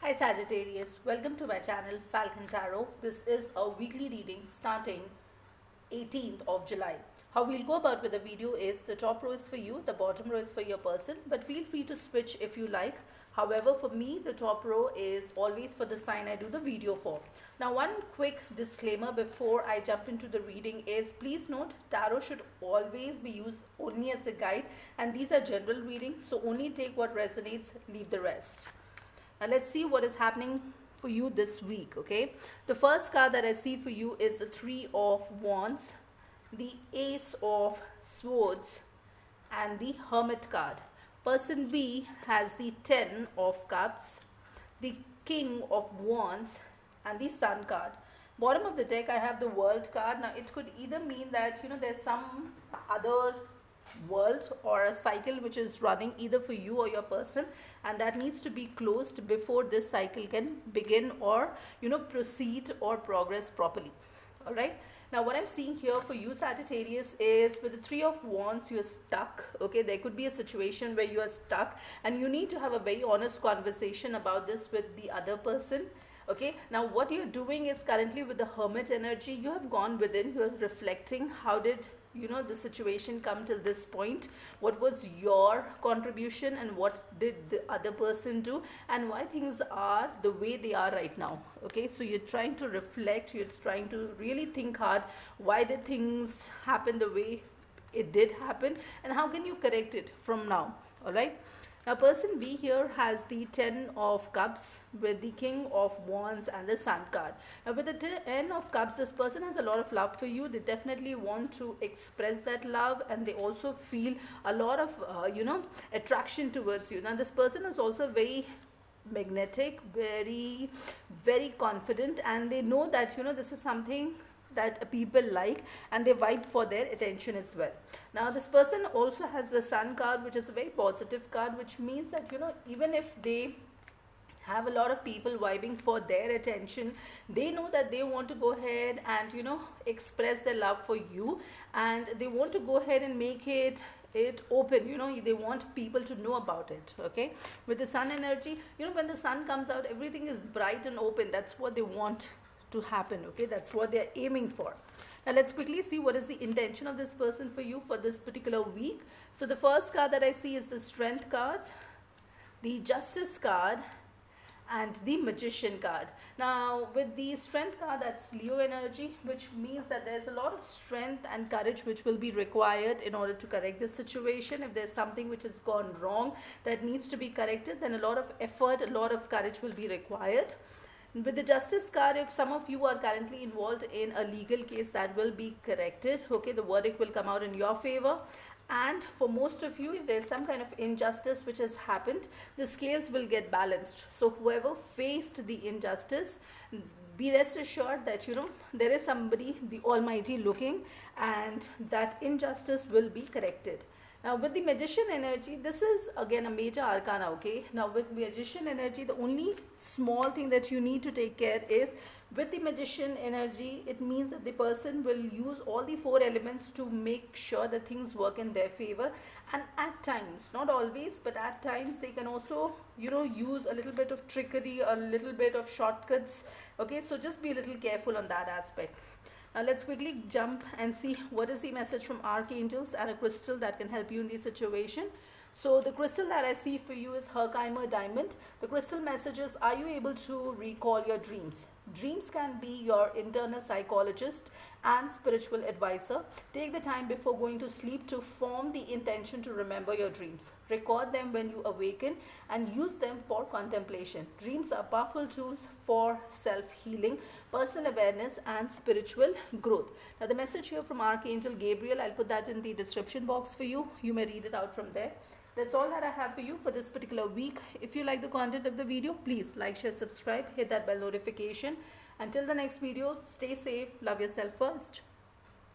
Hi Sagittarius, welcome to my channel Falcon Tarot. This is a weekly reading starting 18th of July. How we'll go about with the video is the top row is for you, the bottom row is for your person, but feel free to switch if you like. However, for me, the top row is always for the sign I do the video for. Now, one quick disclaimer before I jump into the reading is please note tarot should always be used only as a guide, and these are general readings, so only take what resonates, leave the rest. Now let's see what is happening for you this week. Okay, the first card that I see for you is the Three of Wands, the Ace of Swords, and the Hermit card. Person B has the Ten of Cups, the King of Wands, and the Sun card. Bottom of the deck I have the World card. Now it could either mean that there's some other world or a cycle which is running either for you or your person, and that needs to be closed before this cycle can begin or proceed or progress properly. All right, now what I'm seeing here for you Sagittarius is with the Three of Wands you're stuck. Okay, there could be a situation where you are stuck and you need to have a very honest conversation about this with the other person. Okay, now what you're doing is currently with the Hermit energy, you have gone within, you're reflecting how did the situation come till this point, what was your contribution and what did the other person do, and why things are the way they are right now. Okay, so you're trying to reflect, you're trying to really think hard, why did things happen the way it did happen and how can you correct it from now. All right, now person B here has the Ten of Cups with the King of Wands and the Sun card. Now with the Ten of Cups, this person has a lot of love for you. They definitely want to express that love and they also feel a lot of attraction towards you. Now this person is also very magnetic, very confident, and they know that this is something that people like and they vibe for their attention as well. Now this person also has the Sun card, which is a very positive card, which means that even if they have a lot of people vibing for their attention, they know that they want to go ahead and express their love for you, and they want to go ahead and make it open. They want people to know about it. Okay, with the Sun energy, when the sun comes out, everything is bright and open. That's what they want to happen. Okay, that's what they're aiming for. Now let's quickly see what is the intention of this person for you for this particular week. So the first card that I see is the Strength card, the Justice card, and the Magician card. Now with the Strength card, that's Leo energy, which means that there's a lot of strength and courage which will be required in order to correct this situation. If there's something which has gone wrong that needs to be corrected, then a lot of effort, a lot of courage will be required. With the Justice card, if some of you are currently involved in a legal case, that will be corrected. Okay, the verdict will come out in your favor. And for most of you, if there's some kind of injustice which has happened, the scales will get balanced. So whoever faced the injustice, be rest assured that there is somebody, the Almighty, looking, and that injustice will be corrected. Now with the Magician energy, this is again a major arcana. Okay, now with Magician energy, the only small thing that you need to take care is with the Magician energy, it means that the person will use all the four elements to make sure that things work in their favor, and at times, not always, but at times they can also use a little bit of trickery, a little bit of shortcuts. Okay, so just be a little careful on that aspect. Now let's quickly jump and see what is the message from archangels and a crystal that can help you in this situation. So the crystal that I see for you is Herkimer Diamond. The crystal message is, are you able to recall your dreams? Dreams can be your internal psychologist and spiritual advisor. Take the time before going to sleep to form the intention to remember your dreams. Record them when you awaken and use them for contemplation. Dreams are powerful tools for self-healing, personal awareness, and spiritual growth. Now the message here from Archangel Gabriel, I'll put that in the description box for you. You may read it out from there. That's all that I have for you for this particular week. If you like the content of the video, please like, share, subscribe, hit that bell notification. Until the next video, stay safe, love yourself first.